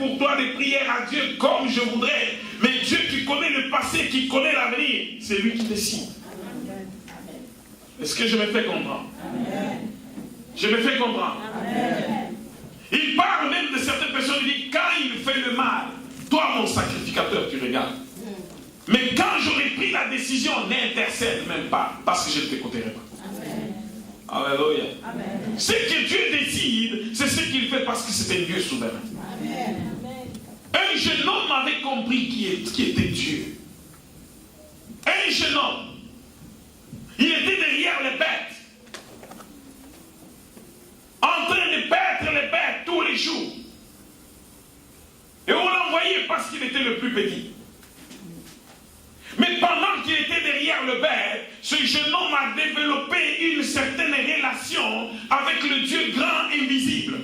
pour toi des prières à Dieu comme je voudrais. Mais Dieu qui connaît le passé, qui connaît l'avenir, c'est lui qui décide. Est-ce que je me fais comprendre? Je me fais comprendre. Il parle même de certaines personnes, il dit, quand il fait le mal, toi mon sacrificateur, tu regardes. Mais quand j'aurai pris la décision, n'intercède même pas, parce que je ne t'écouterai pas. Alléluia. Ce que Dieu décide, c'est ce qu'il fait parce que c'est un Dieu souverain. Un jeune homme avait compris qui était Dieu. Un jeune homme. Il était derrière les bêtes. En train de paître les bêtes tous les jours. Et on l'envoyait parce qu'il était le plus petit. Mais pendant qu'il était derrière le bête, ce jeune homme a développé une certaine relation avec le Dieu grand invisible.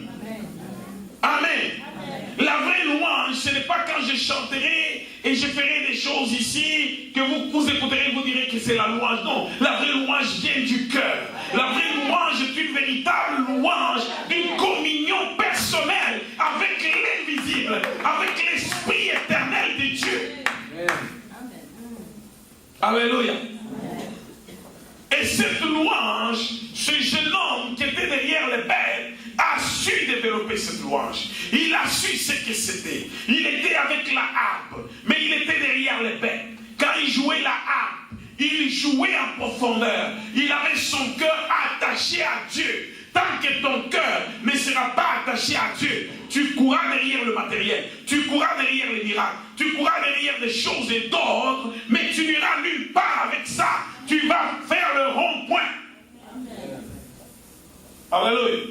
Amen. Amen. La vraie louange, ce n'est pas quand je chanterai et je ferai des choses ici que vous écouterez, vous direz que c'est la louange. Non, la vraie louange vient du cœur. La vraie louange est une véritable louange d'une communion personnelle avec l'invisible, avec l'Esprit éternel de Dieu. Amen. Alléluia. Et cette louange, ce jeune homme qui était derrière les bêtes a su développer cette louange. Il a su ce que c'était. Il était avec la harpe, mais il était derrière les bêtes. Quand il jouait la harpe, il jouait en profondeur. Il avait son cœur attaché à Dieu. Tant que ton cœur ne sera pas attaché à Dieu, tu courras derrière le matériel, tu courras derrière les miracles, tu courras derrière des choses et d'autres, mais tu n'iras nulle part avec ça. Tu vas faire le rond-point. Alléluia.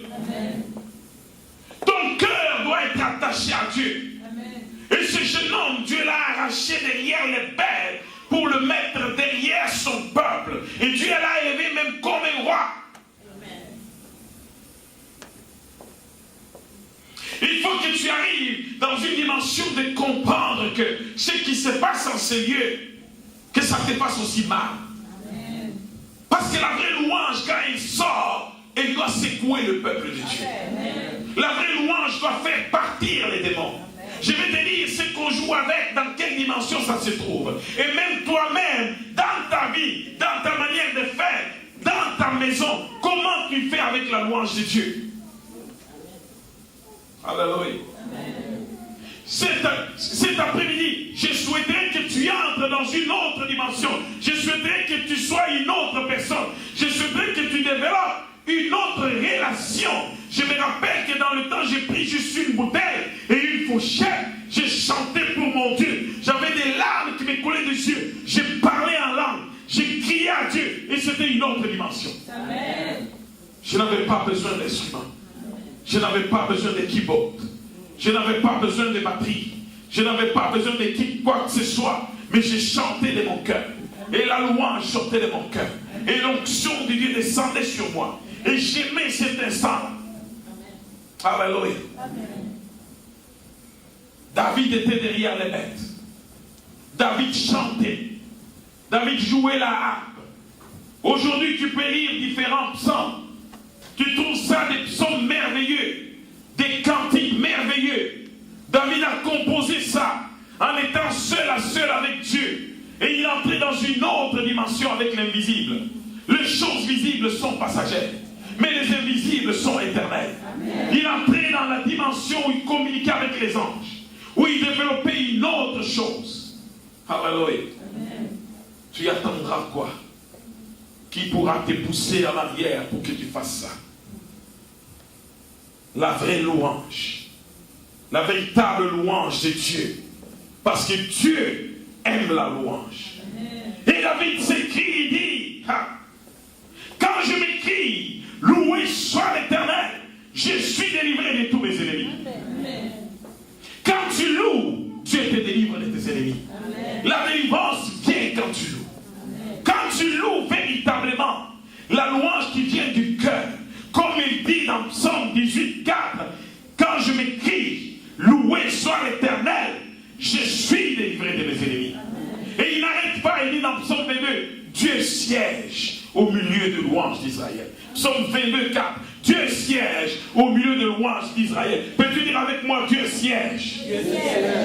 Ton cœur doit être attaché à Dieu. Amen. Et ce jeune homme, Dieu l'a arraché derrière les bêtes pour le mettre derrière son peuple. Et Dieu l'a élevé même comme un roi. Il faut que tu arrives dans une dimension de comprendre que ce qui se passe en ce lieu, que ça te passe aussi mal. Amen. Parce que la vraie louange, quand elle sort, elle doit secouer le peuple de Dieu. Amen. La vraie louange doit faire partir les démons. Amen. Je vais te dire ce qu'on joue avec, dans quelle dimension ça se trouve. Et même toi-même, dans ta vie, dans ta manière de faire, dans ta maison, comment tu fais avec la louange de Dieu? Alléluia. Cet après-midi, je souhaiterais que tu entres dans une autre dimension. Je souhaiterais que tu sois une autre personne. Je souhaiterais que tu développes une autre relation. Je me rappelle que dans le temps, j'ai pris juste une bouteille et une fourchette. J'ai chanté pour mon Dieu. J'avais des larmes qui me coulaient des yeux. J'ai parlé en langue. J'ai crié à Dieu. Et c'était une autre dimension. Amen. Je n'avais pas besoin d'instruments. Je n'avais pas besoin de keyboard. Je n'avais pas besoin de batterie. Je n'avais pas besoin de quoi que ce soit. Mais j'ai chanté de mon cœur. Et la louange sortait de mon cœur. Et l'onction de Dieu descendait sur moi. Et j'aimais cet instant. Alléluia. David était derrière les bêtes. David chantait. David jouait la harpe. Aujourd'hui, tu peux lire différents psaumes. Tu trouves ça des psaumes merveilleux, des cantiques merveilleux. David a composé ça en étant seul à seul avec Dieu. Et il est entré dans une autre dimension avec l'invisible. Les choses visibles sont passagères, mais les invisibles sont éternelles. Amen. Il est entré dans la dimension où il communiquait avec les anges, où il développait une autre chose. Alléluia. Tu attendras quoi? Qui pourra te pousser en arrière pour que tu fasses ça? La vraie louange, la véritable louange de Dieu, parce que Dieu aime la louange. Amen. Et David s'écrit, il dit, quand je m'écris, loué soit l'Éternel, je suis délivré de tous mes ennemis. Amen. Quand tu loues, Dieu te délivre de tes ennemis. Amen. La délivrance vient quand tu loues. Amen. Quand tu loues véritablement, la louange qui vient du cœur, comme il dit dans Psaume 18, 4, quand je m'écris, loué soit l'Éternel, je suis délivré de mes ennemis. Amen. Et il n'arrête pas, il dit dans Psaume 22, Dieu siège au milieu de louanges d'Israël. Psaume 22, 4, Dieu siège au milieu des louanges d'Israël. Peux-tu dire avec moi, Dieu siège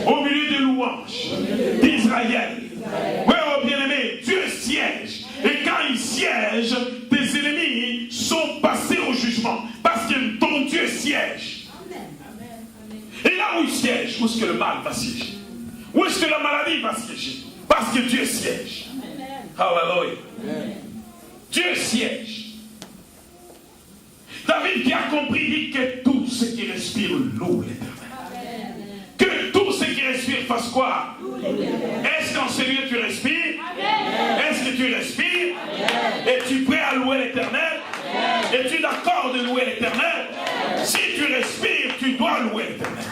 au milieu des louanges d'Israël? Oui, oh bien-aimé, Dieu siège. Et quand il siège, tes ennemis sont passés au jugement. Parce que ton Dieu siège. Et là où il siège, où est-ce que le mal va siéger? Où est-ce que la maladie va siéger? Parce que Dieu siège. Hallelujah. Dieu siège. David qui a compris dit que tout ce qui respire loue l'Éternel. Que tout ce qui respire fasse quoi? Est-ce qu'en ce lieu tu respires? Est-ce que tu respires? Es-tu prêt à louer l'Éternel? Es-tu d'accord de louer l'Éternel? Si tu respires, tu dois louer l'Éternel.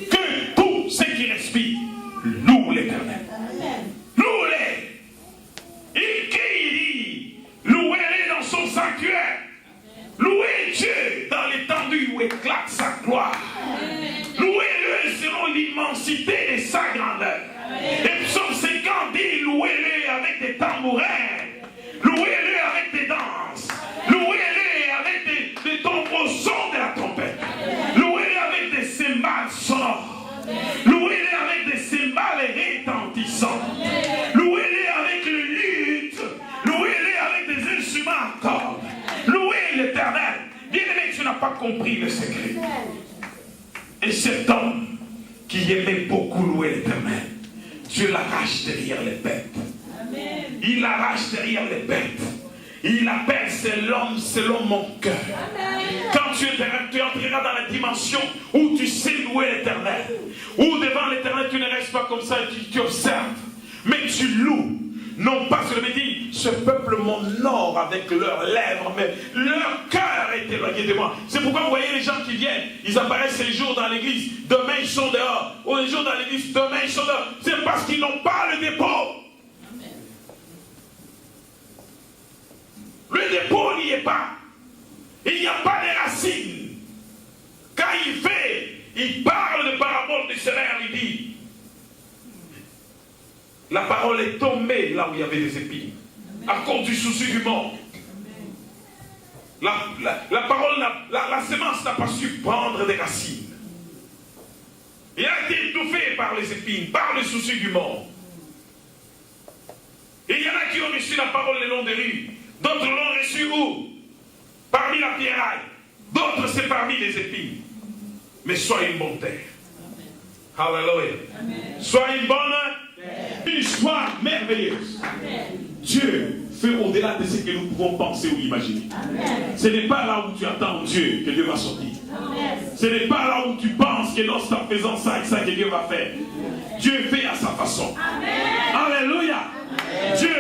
Que tout ce qui respire loue l'Éternel. Louez-les. Il crie, il dit, louez-les dans son sanctuaire. Louez Dieu dans l'étendue où éclate sa gloire. Louez-le selon l'immensité de sa grandeur. Et psaume 50 dit, louez-le avec des tambourins. Louez-le avec des danses. Louez-le avec des tambours sons de la trompette. Louez-le avec des cymbales sonores. Louez-le avec des cymbales retentissants. Louez-le avec le luth. Louez-le avec des instruments à cordes. Louez l'Éternel. Bien-aimé, tu n'as pas compris le secret. Et cet homme qui aimait beaucoup louer l'Éternel, Dieu l'arrache derrière les bêtes. Amen. Il l'arrache derrière les bêtes. Il appelle c'est l'homme selon mon cœur. Amen. Quand tu entreras dans la dimension où tu sais louer l'Éternel, où devant l'Éternel tu ne restes pas comme ça et tu observes, mais tu loues. Non pas ce que dit, ce peuple m'honore avec leurs lèvres, mais leur cœur est éloigné de moi. C'est pourquoi vous voyez les gens qui viennent, ils apparaissent les jours dans l'église, demain ils sont dehors, ou les jours dans l'église, demain ils sont dehors. C'est parce qu'ils n'ont pas le dépôt. Amen. Le dépôt n'y est pas. Il n'y a pas de racines. Quand il parle de parabole du Seigneur, il dit, la parole est tombée là où il y avait des épines. À cause du souci du monde. La parole, la semence n'a pas su prendre des racines. Il a été étouffé par les épines, par le souci du monde. Et il y en a qui ont reçu la parole le long des rues. D'autres l'ont reçu où? Parmi la pierraille. D'autres c'est parmi les épines. Mais sois une bonne terre. Alléluia. Sois une bonne une histoire merveilleuse. Amen. Dieu fait au-delà de ce que nous pouvons penser ou imaginer. Amen. Ce n'est pas là où tu attends Dieu que Dieu va sortir. Amen. Ce n'est pas là où tu penses que lorsqu'en faisant ça et ça que Dieu va faire. Amen. Dieu fait à sa façon. Amen. Alléluia. Amen. Dieu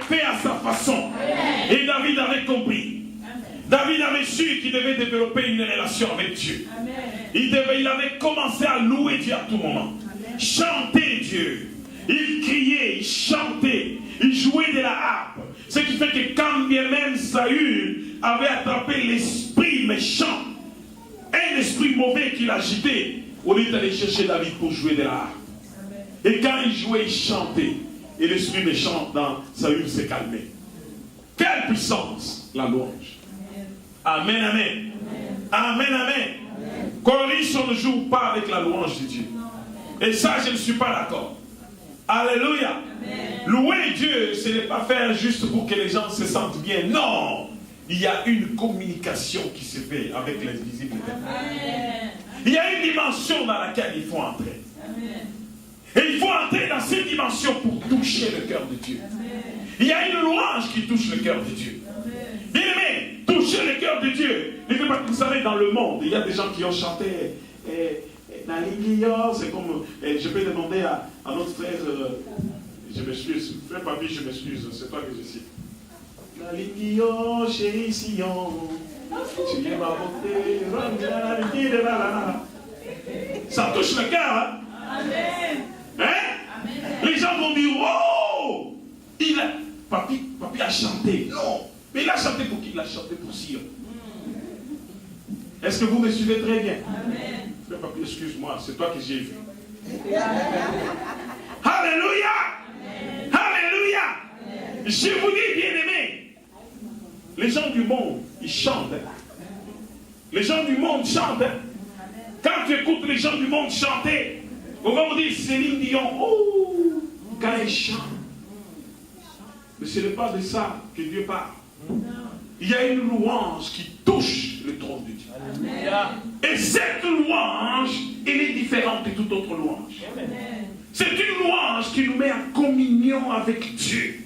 fait à sa façon. Amen. Et David avait compris. Amen. David avait su qu'il devait développer une relation avec Dieu. Amen. Il avait commencé à louer Dieu à tout moment. Amen. Chanter Dieu. Il criait, il chantait, il jouait de la harpe. Ce qui fait que quand bien même Saül avait attrapé l'esprit méchant, un esprit mauvais qui l'agitait, on est allé chercher David pour jouer de la harpe. Et quand il jouait, il chantait. Et l'esprit méchant dans Saül s'est calmé. Quelle puissance, la louange. Amen, amen. Amen, amen. Corrige, on ne joue pas avec la louange de Dieu. Et ça, je ne suis pas d'accord. Alléluia. Amen. Louer Dieu, ce n'est pas faire juste pour que les gens se sentent bien. Non. Il y a une communication qui se fait avec l'invisible. Il y a une dimension dans laquelle il faut entrer. Amen. Et il faut entrer dans cette dimension pour toucher le cœur de Dieu. Amen. Il y a une louange qui touche le cœur de Dieu. Bien aimé, toucher le cœur de Dieu. Vous savez, dans le monde, il y a des gens qui ont chanté... c'est comme, je peux demander à notre frère, je m'excuse, frère Papi, je m'excuse, c'est toi que je cite. La Ligio, chérie Sion, tu es ma beauté, ça touche le cœur, hein? Amen. Hein? Amen. Les gens vont dire, oh, Papi a chanté. Non, mais il a chanté pour qui? Il a chanté pour Sion. Est-ce que vous me suivez très bien? Amen. Frère Papi, excuse-moi, c'est toi que j'ai vu. Alléluia! Amen. Alléluia! Amen. Je vous dis, bien-aimés, les gens du monde, ils chantent. Les gens du monde chantent. Hein? Quand tu écoutes les gens du monde chanter, on va vous dire Céline Dion, oh, quand elle chante. Mais ce n'est pas de ça que Dieu parle. Il y a une louange qui touche le trône de Dieu. Amen. Et cette louange, elle est différente de toute autre louange. C'est une louange qui nous met en communion avec Dieu.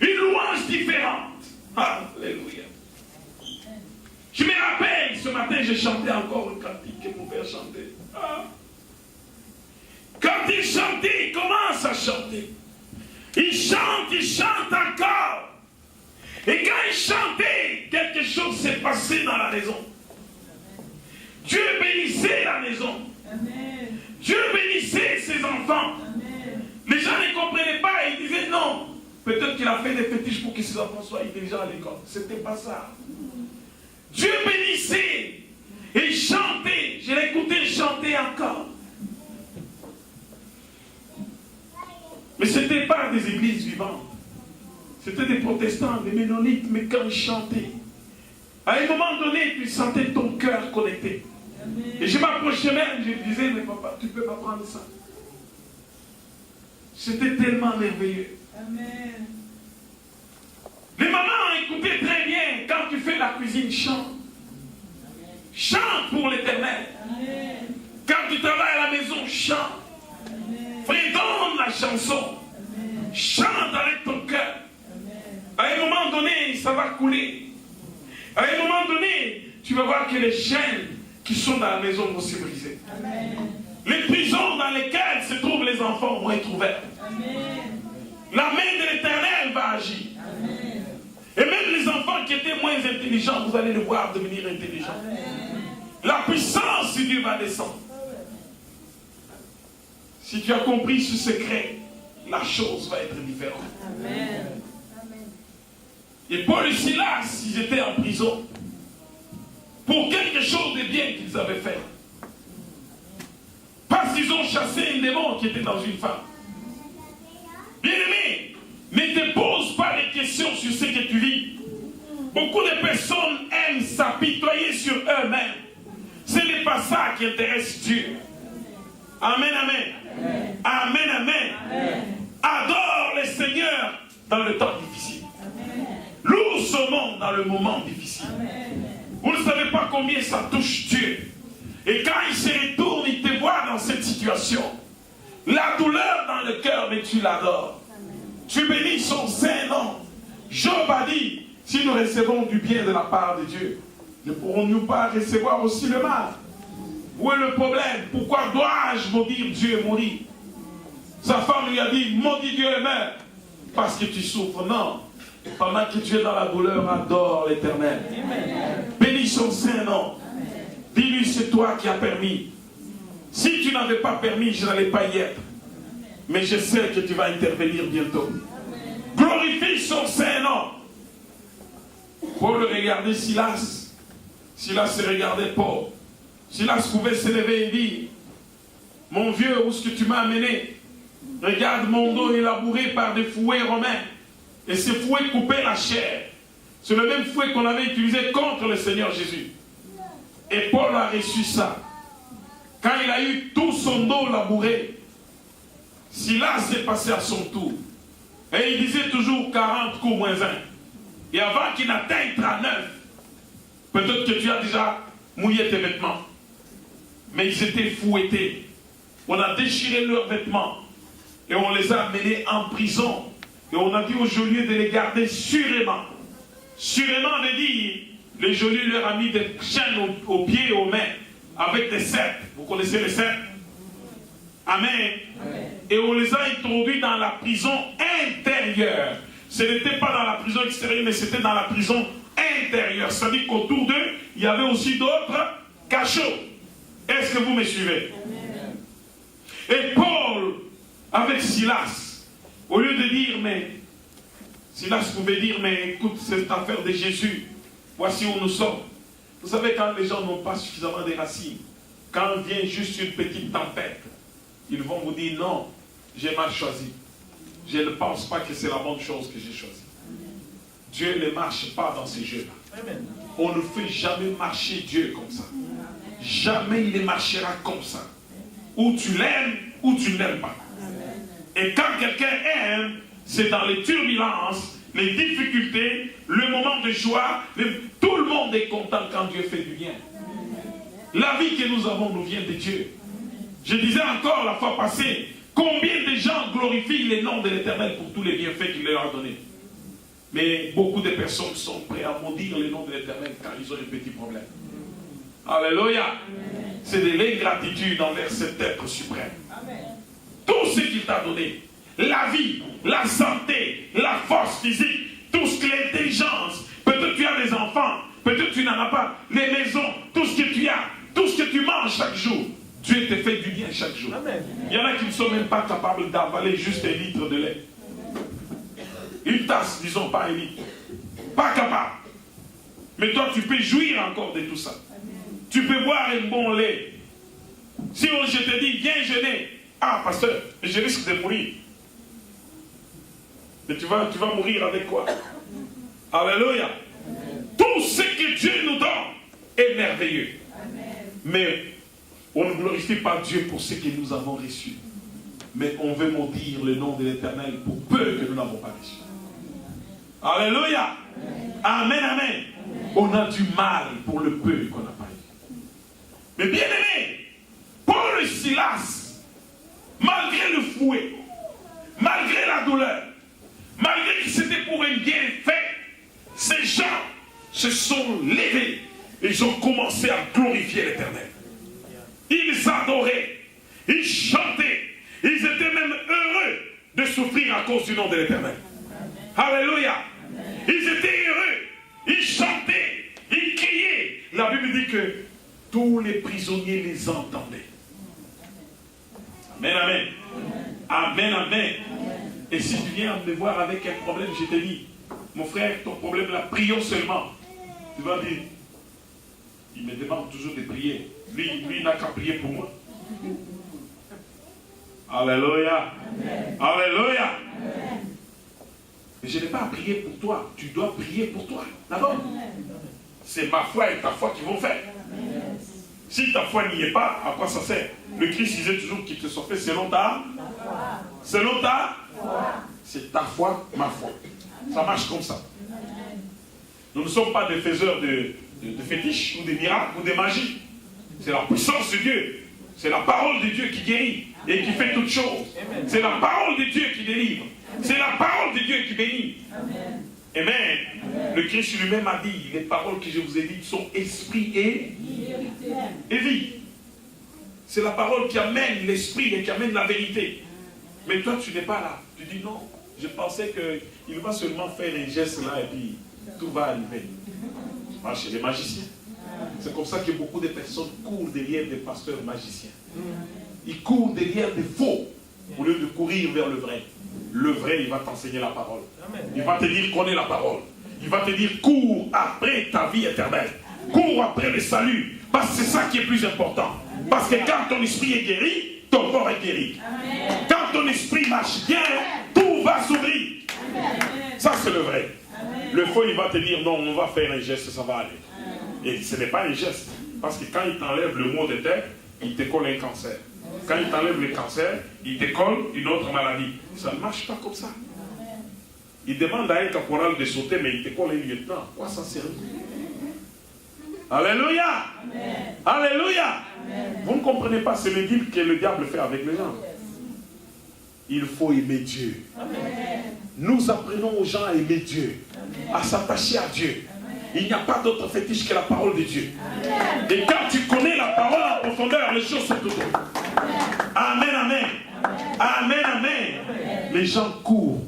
Une louange différente. Alléluia. Je me rappelle, ce matin, j'ai chanté encore le cantique que mon père chantait. Quand il chantait, il commence à chanter. Il chante encore. Et quand il chantait, quelque chose s'est passé dans la maison. Dieu bénissait la maison. Amen. Dieu bénissait ses enfants. Amen. Les gens ne comprenaient pas et ils disaient non. Peut-être qu'il a fait des fétiches pour que ses enfants soient intelligents à l'école. C'était pas ça. Dieu bénissait et il chantait. Je l'ai écouté chanter encore. Mais ce n'était pas des églises vivantes. C'était des protestants, des ménonites, mais quand ils chantaient, à un moment donné, tu sentais ton cœur connecté. Amen. Et je m'approchais même, je disais, mais papa, tu ne peux pas prendre ça. C'était tellement merveilleux. Amen. Les mamans écoutaient très bien, quand tu fais la cuisine, chante. Chante pour l'Éternel. Quand tu travailles à la maison, chante. Fredonne la chanson. Amen. Chante avec ton cœur. À un moment donné, ça va couler. À un moment donné, tu vas voir que les chaînes qui sont dans la maison vont se briser. Amen. Les prisons dans lesquelles se trouvent les enfants vont être ouvertes. Amen. La main de l'Éternel va agir. Amen. Et même les enfants qui étaient moins intelligents, vous allez les voir devenir intelligents. Amen. La puissance de Dieu va descendre. Si tu as compris ce secret, la chose va être différente. Amen. Et Paul et Silas, ils étaient en prison pour quelque chose de bien qu'ils avaient fait. Parce qu'ils ont chassé un démon qui était dans une femme. Bien-aimé, ne te pose pas de questions sur ce que tu vis. Beaucoup de personnes aiment s'apitoyer sur eux-mêmes. Ce n'est pas ça qui intéresse Dieu. Amen, amen. Amen, amen. Amen. Adore le Seigneur dans le temps difficile. Loue ce monde dans le moment difficile. Amen. Vous ne savez pas combien ça touche Dieu. Et quand il se retourne, il te voit dans cette situation. La douleur dans le cœur, mais tu l'adores. Tu bénis son saint nom. Job a dit, si nous recevons du bien de la part de Dieu, ne pourrons-nous pas recevoir aussi le mal? Où est le problème? Pourquoi dois-je maudire Dieu et mourir? Sa femme lui a dit, maudis Dieu et meurs, parce que tu souffres. Non. Pendant que tu es dans la douleur, adore l'Éternel. Bénis son saint nom. Dis-lui, c'est toi qui as permis. Si tu n'avais pas permis, je n'allais pas y être. Mais je sais que tu vas intervenir bientôt. Glorifie son saint nom. Paul regardait Silas. Silas se regardait Paul. Silas pouvait se lever et dire, mon vieux, où est-ce que tu m'as amené? Regarde, mon dos est labouré par des fouets romains. Et ces fouets coupaient la chair. C'est le même fouet qu'on avait utilisé contre le Seigneur Jésus. Et Paul a reçu ça. Quand il a eu tout son dos labouré, Silas est passé à son tour. Et il disait toujours 40 coups moins 1. Et avant qu'il n'atteigne 39, peut-être que tu as déjà mouillé tes vêtements. Mais ils étaient fouettés. On a déchiré leurs vêtements. Et on les a amenés en prison. Et on a dit aux geôliers de les garder sûrement. Sûrement veut dire, les geôliers leur a mis des chaînes aux pieds et aux mains, avec des ceps. Vous connaissez les ceps? Amen. Amen. Et on les a introduits dans la prison intérieure. Ce n'était pas dans la prison extérieure, mais c'était dans la prison intérieure. C'est-à-dire qu'autour d'eux, il y avait aussi d'autres cachots. Est-ce que vous me suivez? Amen. Et Paul, avec Silas, au lieu de dire, mais Silas pouvait dire, mais écoute, cette affaire de Jésus, voici où nous sommes. Vous savez, quand les gens n'ont pas suffisamment de racines, quand vient juste une petite tempête, ils vont vous dire, non, j'ai mal choisi. Je ne pense pas que c'est la bonne chose que j'ai choisie. Dieu ne marche pas dans ces jeux-là. On ne fait jamais marcher Dieu comme ça. Jamais il ne marchera comme ça. Ou tu l'aimes, ou tu ne l'aimes pas. Et quand quelqu'un aime, c'est dans les turbulences, les difficultés, le moment de joie. Tout le monde est content quand Dieu fait du bien. La vie que nous avons nous vient de Dieu. Je disais encore la fois passée, combien de gens glorifient les noms de l'Éternel pour tous les bienfaits qu'il leur a donnés. Mais beaucoup de personnes sont prêtes à maudire les noms de l'Éternel quand ils ont des petits problèmes. Alléluia. C'est de l'ingratitude envers cet être suprême. Tout ce qu'il t'a donné, la vie, la santé, la force physique, tout ce que l'intelligence, peut-être tu as des enfants, peut-être tu n'en as pas, les maisons, tout ce que tu as, tout ce que tu manges chaque jour, Dieu te fait du bien chaque jour. Amen. Il y en a qui ne sont même pas capables d'avaler juste un litre de lait. Une tasse, disons pas un litre. Pas capable. Mais toi, tu peux jouir encore de tout ça. Tu peux boire un bon lait. Si je te dis, viens jeûner. Ah, pasteur, je risque de mourir. Mais tu vas mourir avec quoi? Alléluia. Tout ce que Dieu nous donne est merveilleux. Mais on ne glorifie pas Dieu pour ce que nous avons reçu. Mais on veut maudire le nom de l'Éternel pour peu que nous n'avons pas reçu. Alléluia. Amen, amen. On a du mal pour le peu qu'on n'a pas eu. Mais bien aimé, Paul et Silas, malgré le fouet, malgré la douleur, malgré que c'était pour un bien fait, ces gens se sont levés et ils ont commencé à glorifier l'Éternel. Ils adoraient, ils chantaient, ils étaient même heureux de souffrir à cause du nom de l'Éternel. Alléluia. Ils étaient heureux, ils chantaient, ils criaient. La Bible dit que tous les prisonniers les entendaient. Amen, amen. Amen, amen. Et si tu viens me voir avec un problème, je te dis, mon frère, ton problème là, prions seulement. Tu vas dire, il me demande toujours de prier. Lui il n'a qu'à prier pour moi. Alléluia. Alléluia. Mais je n'ai pas à prier pour toi. Tu dois prier pour toi. D'abord. C'est ma foi et ta foi qui vont faire. Si ta foi n'y est pas, à quoi ça sert? Le Christ disait toujours qu'il te soit fait selon ta foi. Selon ta foi. C'est ta foi, ma foi. Ça marche comme ça. Nous ne sommes pas des faiseurs de fétiches ou des miracles ou des magies. C'est la puissance de Dieu. C'est la parole de Dieu qui guérit et qui fait toutes choses. C'est la parole de Dieu qui délivre. C'est la parole de Dieu qui bénit. Amen. Amen. Le Christ lui-même a dit, les paroles que je vous ai dites sont esprit et vie. C'est la parole qui amène l'esprit et qui amène la vérité. Mais toi, tu n'es pas là. Tu dis non, je pensais qu'il va seulement faire un geste là et puis tout va arriver. Ah, chez les magiciens. C'est comme ça que beaucoup de personnes courent derrière des pasteurs magiciens. Ils courent derrière des faux au lieu de courir vers le vrai. Le vrai, il va t'enseigner la parole. Il va te dire connais la parole. Il va te dire cours après ta vie éternelle. Cours après le salut. Parce que c'est ça qui est plus important. Parce que quand ton esprit est guéri, ton corps est guéri. Quand ton esprit marche bien, tout va s'ouvrir. Ça c'est le vrai. Le faux, il va te dire non, on va faire un geste, ça va aller. Et ce n'est pas un geste. Parce que quand il t'enlève le mot de tête, il te colle un cancer. Quand il t'enlève le cancer, il te colle une autre maladie. Ça ne marche pas comme ça. Il demande à un caporal de sauter, mais il te colle un lieutenant. Quoi ça sert? Alléluia. Amen. Alléluia. Amen. Vous ne comprenez pas, c'est le deal que le diable fait avec les gens. Il faut aimer Dieu. Amen. Nous apprenons aux gens à aimer Dieu, à s'attacher à Dieu. Il n'y a pas d'autre fétiche que la parole de Dieu. Amen. Et quand tu connais la parole en profondeur, les choses sont tout autres. Amen, amen. Amen, amen. Les gens courent.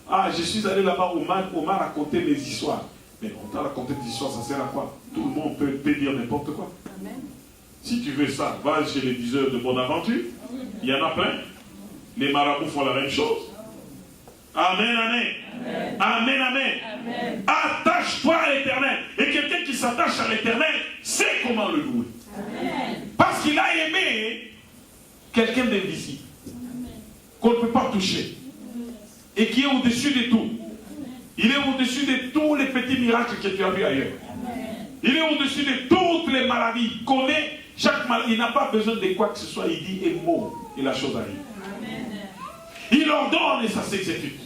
Ah, je suis allé là-bas, on m'a raconté mes histoires. Mais on t'a raconté des histoires, ça sert à quoi? Tout le monde peut dire n'importe quoi. Amen. Si tu veux ça, va chez les diseurs de Bonaventure. Il y en a plein. Les marabouts font la même chose. Amen, amen. Amen, amen. Amen. Amen. Attache-toi à l'Éternel. Et quelqu'un qui s'attache à l'Éternel sait comment le louer. Amen. Parce qu'il a aimé quelqu'un d'invisible, qu'on ne peut pas toucher, et qui est au-dessus de tout. Il est au-dessus de tous les petits miracles que tu as vus ailleurs. Amen. Il est au-dessus de toutes les maladies. Il connaît chaque maladie. Il n'a pas besoin de quoi que ce soit. Il dit un mot et la chose arrive. Amen. Il ordonne et ça s'exécute.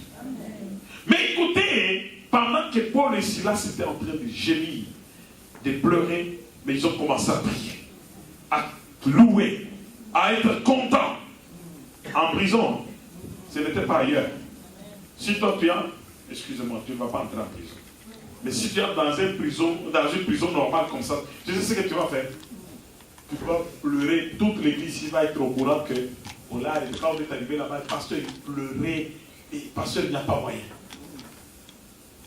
Mais écoutez, pendant que Paul et Silas étaient en train de gémir, de pleurer, mais ils ont commencé à prier, à louer, à être contents. En prison, ce n'était pas ailleurs. Si toi tu es, excusez-moi, tu ne vas pas entrer en prison. Mais si tu es dans une prison normale comme ça, tu sais ce que tu vas faire. Tu vas pleurer, toute l'église va être au courant que, oh là, quand on est arrivé là-bas, le pasteur il pleurait, et le pasteur il n'y a pas moyen.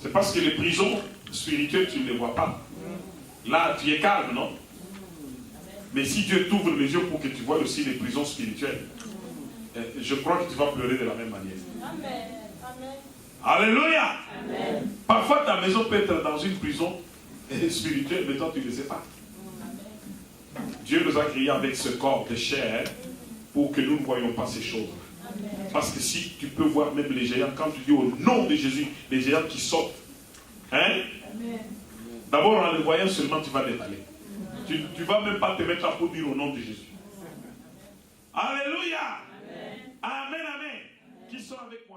C'est parce que les prisons spirituelles, tu ne les vois pas. Là, tu es calme, non? Mais si Dieu t'ouvre les yeux pour que tu vois aussi les prisons spirituelles, je crois que tu vas pleurer de la même manière. Amen. Amen. Alléluia. Amen. Parfois, ta maison peut être dans une prison spirituelle, mais toi, tu ne le sais pas. Amen. Dieu nous a créés avec ce corps de chair pour que nous ne voyions pas ces choses. Amen. Parce que si tu peux voir même les géants, quand tu dis au nom de Jésus, les géants qui sautent, hein? D'abord, en les voyant seulement, tu vas détaler. Tu ne vas même pas te mettre à dire au nom de Jésus. Alléluia. Amen, amen. Qui sont avec moi?